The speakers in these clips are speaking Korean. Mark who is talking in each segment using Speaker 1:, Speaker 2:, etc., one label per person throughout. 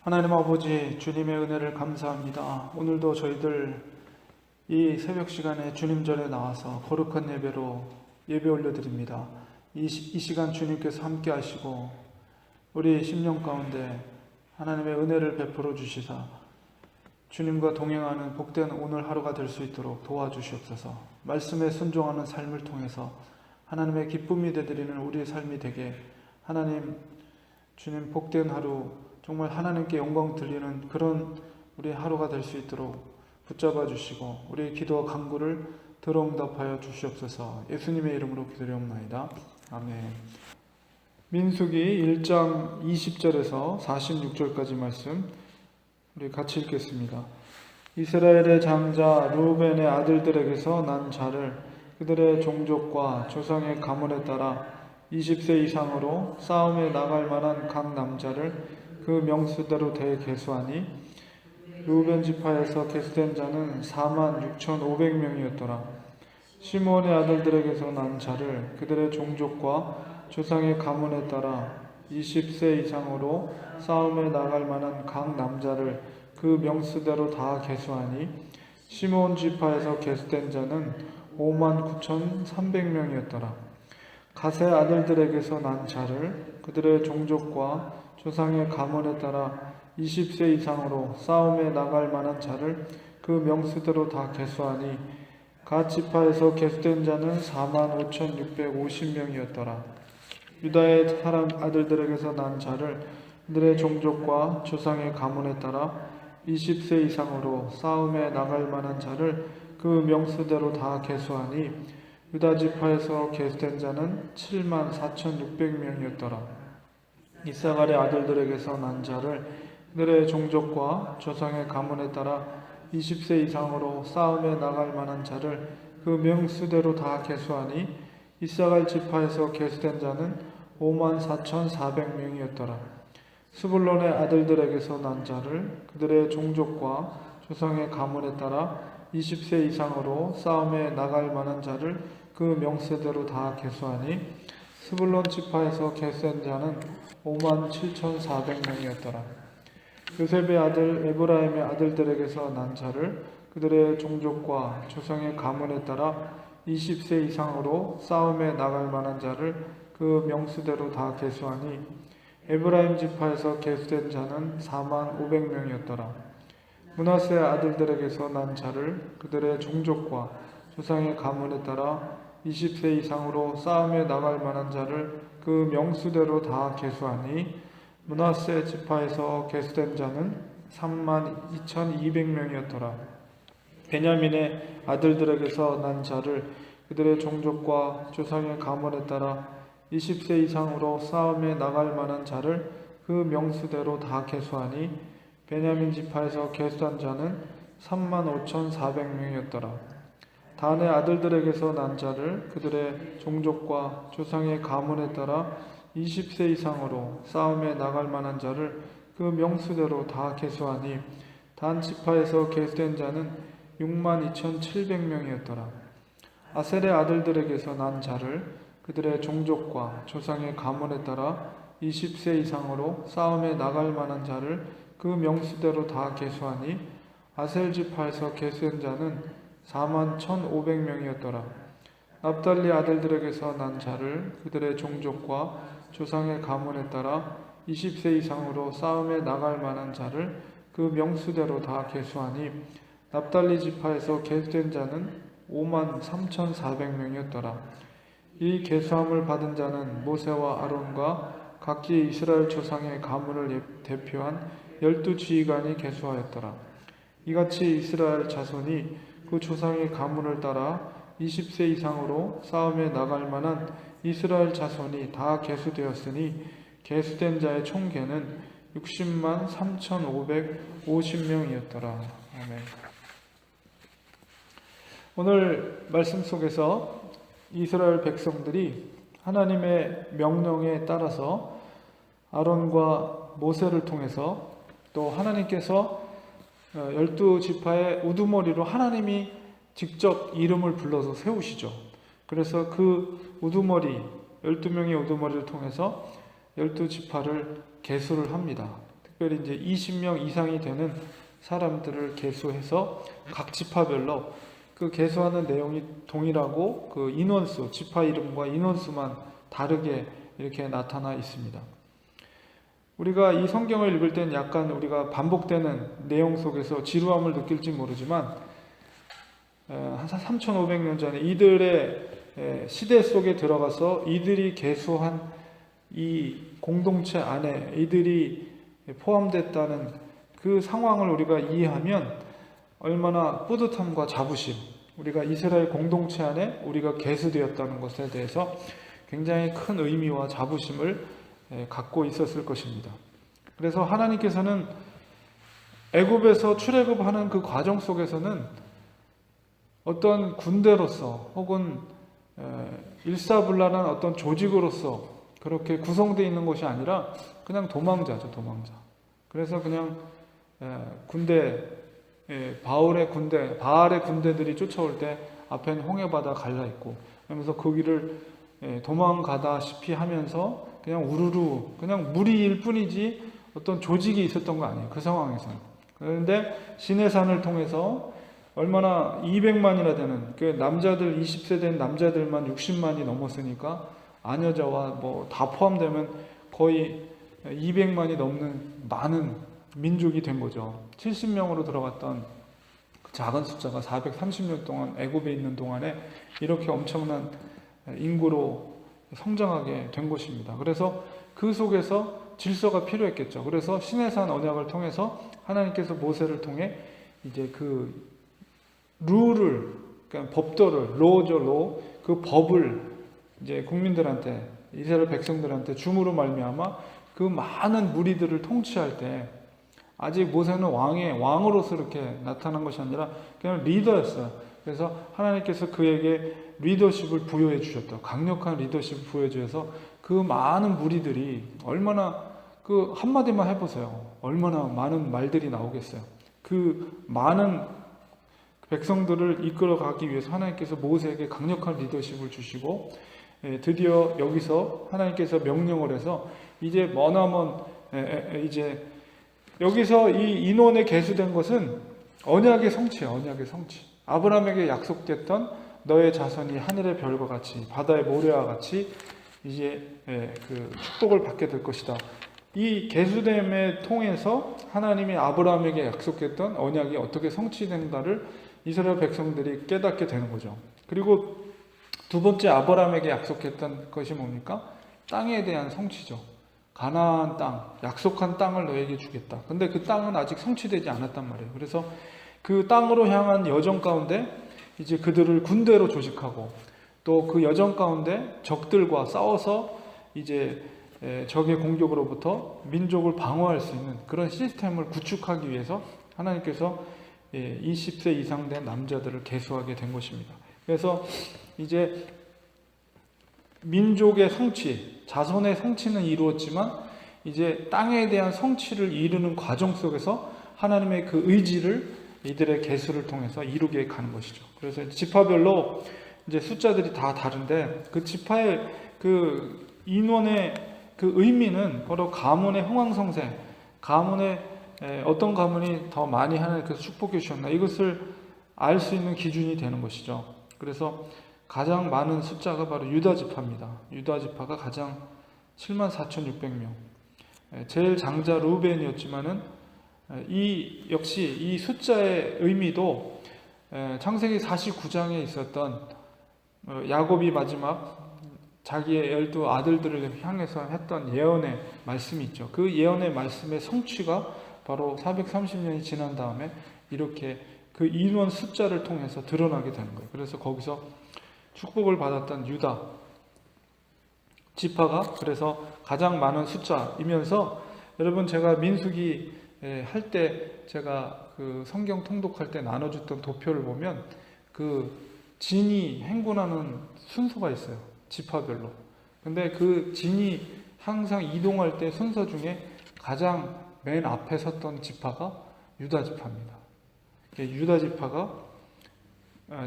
Speaker 1: 하나님 아버지, 주님의 은혜를 감사합니다. 오늘도 저희들 이 새벽 시간에 주님 전에 나와서 거룩한 예배로 예배 올려드립니다. 이 시간 주님께서 함께 하시고 우리 심령 가운데 하나님의 은혜를 베풀어 주시사 주님과 동행하는 복된 오늘 하루가 될 수 있도록 도와주시옵소서. 말씀에 순종하는 삶을 통해서 하나님의 기쁨이 되드리는 우리의 삶이 되게 하나님, 주님 복된 하루, 정말 하나님께 영광 들리는 그런 우리 하루가 될 수 있도록 붙잡아 주시고 우리의 기도와 간구를 들어응답하여 주시옵소서. 예수님의 이름으로 기도드리옵나이다. 아멘. 민수기 1장 20절에서 46절까지 말씀 우리 같이 읽겠습니다. 이스라엘의 장자 르우벤의 아들들에게서 난 자를 그들의 종족과 조상의 가문에 따라 20세 이상으로 싸움에 나갈 만한 각 남자를 그 명수대로 대계수하니 르우벤 지파에서 계수된 자는 46,500명이었더라. 시므온의 아들들에게서 난 자를 그들의 종족과 조상의 가문에 따라 20세 이상으로 싸움에 나갈 만한 각 남자를 그 명수대로 다 계수하니 시므온 지파에서 계수된 자는 59,300명이었더라. 갓의 아들들에게서 난 자를 그들의 종족과 조상의 가문에 따라 20세 이상으로 싸움에 나갈 만한 자를 그 명수대로 다 계수하니 갓 지파에서 계수된 자는 45,650명이었더라. 유다의 사람 아들들에게서 난 자를 그들의 종족과 조상의 가문에 따라 20세 이상으로 싸움에 나갈 만한 자를 그 명수대로 다 계수하니 유다 지파에서 계수된 자는 74,600명이었더라. 이사갈의 아들들에게서 난 자를 그들의 종족과 조상의 가문에 따라 20세 이상으로 싸움에 나갈 만한 자를 그 명수대로 다 계수하니 이사갈 지파에서 계수된 자는 54,400명이었더라. 스불론의 아들들에게서 난 자를 그들의 종족과 조상의 가문에 따라 20세 이상으로 싸움에 나갈 만한 자를 그 명세대로 다 계수하니 스불론 지파에서 계수된 자는 57,400명이었더라. 요셉의 아들 에브라임의 아들들에게서 난 자를 그들의 종족과 조상의 가문에 따라 20세 이상으로 싸움에 나갈 만한 자를 그 명수대로 다 계수하니 에브라임 지파에서 계수된 자는 45,000명이었더라. 므낫세 아들들에게서 난 자를 그들의 종족과 조상의 가문에 따라 20세 이상으로 싸움에 나갈 만한 자를 그 명수대로 다 계수하니 므낫세 지파에서 계수된 자는 32,200명이었더라. 베냐민의 아들들에게서 난 자를 그들의 종족과 조상의 가문에 따라 20세 이상으로 싸움에 나갈 만한 자를 그 명수대로 다 계수하니 베냐민 지파에서 계수한 자는 35,400명이었더라. 단의 아들들에게서 난 자를 그들의 종족과 조상의 가문에 따라 20세 이상으로 싸움에 나갈 만한 자를 그 명수대로 다 계수하니 단 지파에서 계수된 자는 62,700명이었더라. 아셀의 아들들에게서 난 자를 그들의 종족과 조상의 가문에 따라 20세 이상으로 싸움에 나갈 만한 자를 그 명수대로 다 계수하니 아셀 지파에서 계수된 자는 41,500명이었더라. 납달리 아들들에게서 난 자를 그들의 종족과 조상의 가문에 따라 20세 이상으로 싸움에 나갈 만한 자를 그 명수대로 다 계수하니 납달리 지파에서 계수된 자는 53,400명이었더라. 이 계수함을 받은 자는 모세와 아론과 각기 이스라엘 조상의 가문을 대표한 12지휘관이 계수하였더라. 이같이 이스라엘 자손이 그 조상의 가문을 따라 20세 이상으로 싸움에 나갈 만한 이스라엘 자손이 다 계수되었으니 계수된 자의 총계는 603,550명이었더라. 아멘. 오늘 말씀 속에서 이스라엘 백성들이 하나님의 명령에 따라서 아론과 모세를 통해서 또 하나님께서 12지파의 우두머리로 하나님이 직접 이름을 불러서 세우시죠. 그래서 그 우두머리, 12명의 우두머리를 통해서 12지파를 계수를 합니다. 특별히 이제 20명 이상이 되는 사람들을 계수해서 각 지파별로 그 계수하는 내용이 동일하고 그 인원수, 지파 이름과 인원수만 다르게 이렇게 나타나 있습니다. 우리가 이 성경을 읽을 땐 약간 우리가 반복되는 내용 속에서 지루함을 느낄지 모르지만 한 3,500년 전에 이들의 시대 속에 들어가서 이들이 계수한 이 공동체 안에 이들이 포함됐다는 그 상황을 우리가 이해하면 얼마나 뿌듯함과 자부심, 우리가 이스라엘 공동체 안에 우리가 계수되었다는 것에 대해서 굉장히 큰 의미와 자부심을 갖고 있었을 것입니다. 그래서 하나님께서는 애굽에서 출애굽하는 그 과정 속에서는 어떤 군대로서 혹은 일사불란한 어떤 조직으로서 그렇게 구성되어 있는 것이 아니라 그냥 도망자죠, 도망자. 그래서 그냥 군대, 바알의 군대들이 쫓아올 때 앞에는 홍해바다 갈라있고 그러면서 그 길을 도망가다시피 하면서 그냥 우르르 그냥 무리일 뿐이지 어떤 조직이 있었던 거 아니에요. 그 상황에서는. 그런데 시내산을 통해서 얼마나 200만이나 되는 그 남자들 20세 된 남자들만 60만이 넘었으니까 아녀자와 뭐 다 포함되면 거의 200만이 넘는 많은 민족이 된 거죠. 70명으로 들어갔던 그 작은 숫자가 430년 동안 애굽에 있는 동안에 이렇게 엄청난 인구로 성장하게 된 것입니다. 그래서 그 속에서 질서가 필요했겠죠. 그래서 시내산 언약을 통해서 하나님께서 모세를 통해 이제 그 룰을, 그러니까 법도를, 로죠, 그 법을 이제 국민들한테, 이스라엘 백성들한테 줌으로 말미암아 그 많은 무리들을 통치할 때 아직 모세는 왕으로서 이렇게 나타난 것이 아니라 그냥 리더였어요. 그래서 하나님께서 그에게 리더십을 부여해 주셨다. 강력한 리더십을 부여해 주셔서 그 많은 무리들이 얼마나 그 한마디만 해보세요. 얼마나 많은 말들이 나오겠어요. 그 많은 백성들을 이끌어가기 위해서 하나님께서 모세에게 강력한 리더십을 주시고 드디어 여기서 하나님께서 명령을 해서 이제 머나먼 이제 여기서 이 인원에 계수된 것은 언약의 성취예요. 언약의 성취. 아브라함에게 약속됐던 너의 자손이 하늘의 별과 같이 바다의 모래와 같이 이제 그 축복을 받게 될 것이다. 이 계수됨을 통해서 하나님이 아브라함에게 약속했던 언약이 어떻게 성취된가를 이스라엘 백성들이 깨닫게 되는 거죠. 그리고 두 번째 아브라함에게 약속했던 것이 뭡니까? 땅에 대한 성취죠. 가나안 땅, 약속한 땅을 너에게 주겠다. 근데 그 땅은 아직 성취되지 않았단 말이에요. 그래서 그 땅으로 향한 여정 가운데 이제 그들을 군대로 조직하고 또 그 여정 가운데 적들과 싸워서 이제 적의 공격으로부터 민족을 방어할 수 있는 그런 시스템을 구축하기 위해서 하나님께서 20세 이상 된 남자들을 계수하게 된 것입니다. 그래서 이제 민족의 성취, 자손의 성취는 이루었지만 이제 땅에 대한 성취를 이루는 과정 속에서 하나님의 그 의지를 이들의 계수를 통해서 이루게 가는 것이죠. 그래서 지파별로 이제 숫자들이 다 다른데 그 지파의 그 인원의 그 의미는 바로 가문의 흥왕성쇠, 가문의 어떤 가문이 더 많이 하나님께서 축복해 주셨나 이것을 알 수 있는 기준이 되는 것이죠. 그래서 가장 많은 숫자가 바로 유다 지파입니다. 유다 지파가 가장 74,600명. 제일 장자 루벤이었지만은 역시 이 숫자의 의미도 창세기 49장에 있었던 야곱이 마지막 자기의 12 아들들을 향해서 했던 예언의 말씀이 있죠. 그 예언의 말씀의 성취가 바로 430년이 지난 다음에 이렇게 그 인원 숫자를 통해서 드러나게 되는 거예요. 그래서 거기서 축복을 받았던 유다 지파가 그래서 가장 많은 숫자이면서 여러분 제가 민수기 할 때 제가 그 성경 통독할 때 나눠줬던 도표를 보면 그 진이 행군하는 순서가 있어요. 지파별로. 근데 그 진이 항상 이동할 때 순서 중에 가장 맨 앞에 섰던 지파가 유다 지파입니다. 유다 지파가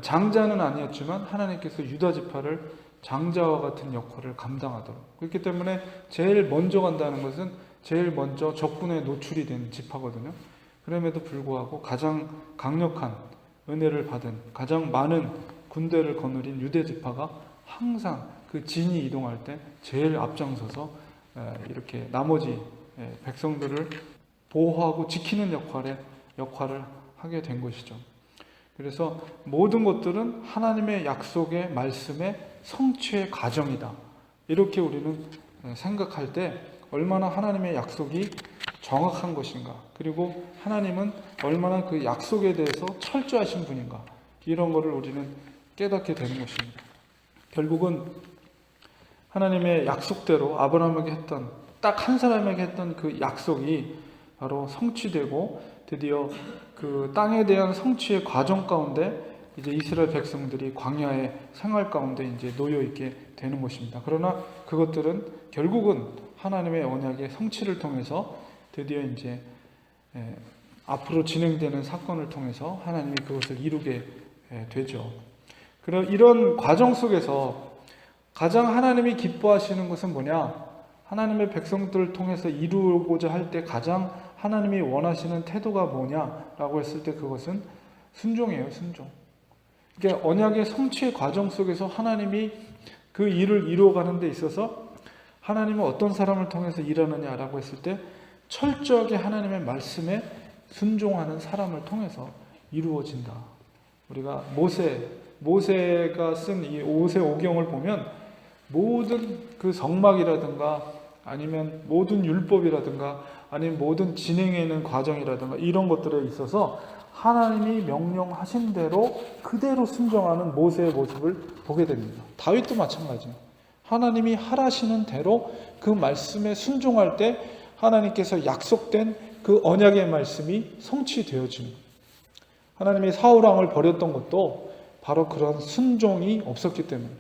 Speaker 1: 장자는 아니었지만 하나님께서 유다 지파를 장자와 같은 역할을 감당하도록 그렇기 때문에 제일 먼저 간다는 것은 제일 먼저 적군에 노출이 된 지파거든요. 그럼에도 불구하고 가장 강력한 은혜를 받은 가장 많은 군대를 거느린 유대 지파가 항상 그 진이 이동할 때 제일 앞장서서 이렇게 나머지 백성들을 보호하고 지키는 역할을 하게 된 것이죠. 그래서 모든 것들은 하나님의 약속의 말씀의 성취의 과정이다. 이렇게 우리는 생각할 때 얼마나 하나님의 약속이 정확한 것인가, 그리고 하나님은 얼마나 그 약속에 대해서 철저하신 분인가, 이런 것을 우리는 깨닫게 되는 것입니다. 결국은 하나님의 약속대로 아브라함에게 했던, 딱 한 사람에게 했던 그 약속이 바로 성취되고 드디어 그 땅에 대한 성취의 과정 가운데 이제 이스라엘 백성들이 광야의 생활 가운데 이제 놓여 있게 되는 것입니다. 그러나 그것들은 결국은 하나님의 언약의 성취를 통해서 드디어 이제 앞으로 진행되는 사건을 통해서 하나님이 그것을 이루게 되죠. 그럼 이런 과정 속에서 가장 하나님이 기뻐하시는 것은 뭐냐? 하나님의 백성들을 통해서 이루고자 할 때 가장 하나님이 원하시는 태도가 뭐냐라고 했을 때 그것은 순종이에요, 순종. 그러니까 언약의 성취의 과정 속에서 하나님이 그 일을 이루어가는 데 있어서 하나님은 어떤 사람을 통해서 일하느냐라고 했을 때 철저하게 하나님의 말씀에 순종하는 사람을 통해서 이루어진다. 우리가 모세가 쓴 이 모세오경을 보면 모든 그 성막이라든가 아니면 모든 율법이라든가 아니면 모든 진행하는 과정이라든가 이런 것들에 있어서 하나님이 명령하신 대로 그대로 순종하는 모세의 모습을 보게 됩니다. 다윗도 마찬가지예요. 하나님이 하라시는 대로 그 말씀에 순종할 때 하나님께서 약속된 그 언약의 말씀이 성취되어집니다. 하나님이 사울 왕을 버렸던 것도 바로 그런 순종이 없었기 때문에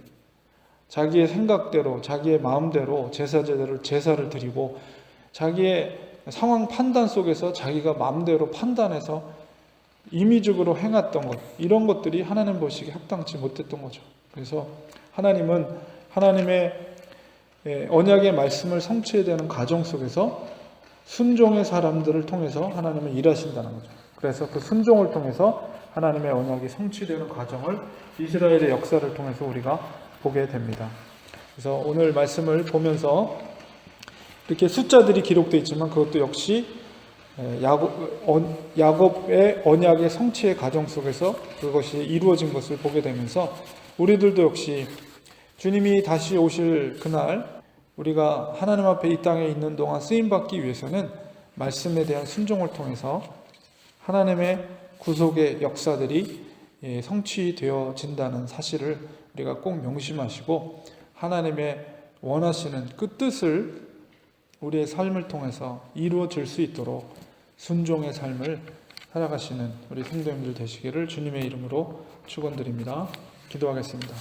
Speaker 1: 자기의 생각대로 자기의 마음대로 제사를 드리고 자기의 상황 판단 속에서 자기가 마음대로 판단해서 임의적으로 행했던 것, 이런 것들이 하나님 보시기에 합당치 못했던 거죠. 그래서 하나님은 하나님의 언약의 말씀을 성취해야 되는 과정 속에서 순종의 사람들을 통해서 하나님은 일하신다는 거죠. 그래서 그 순종을 통해서 하나님의 언약이 성취되는 과정을 이스라엘의 역사를 통해서 우리가 보게 됩니다. 그래서 오늘 말씀을 보면서 이렇게 숫자들이 기록되어 있지만 그것도 역시 야곱의 언약의 성취의 과정 속에서 그것이 이루어진 것을 보게 되면서 우리들도 역시 주님이 다시 오실 그날 우리가 하나님 앞에 이 땅에 있는 동안 쓰임받기 위해서는 말씀에 대한 순종을 통해서 하나님의 구속의 역사들이 성취되어진다는 사실을 우리가 꼭 명심하시고 하나님의 원하시는 그 뜻을 우리의 삶을 통해서 이루어질 수 있도록 순종의 삶을 살아가시는 우리 성도님들 되시기를 주님의 이름으로 축원드립니다. 기도하겠습니다.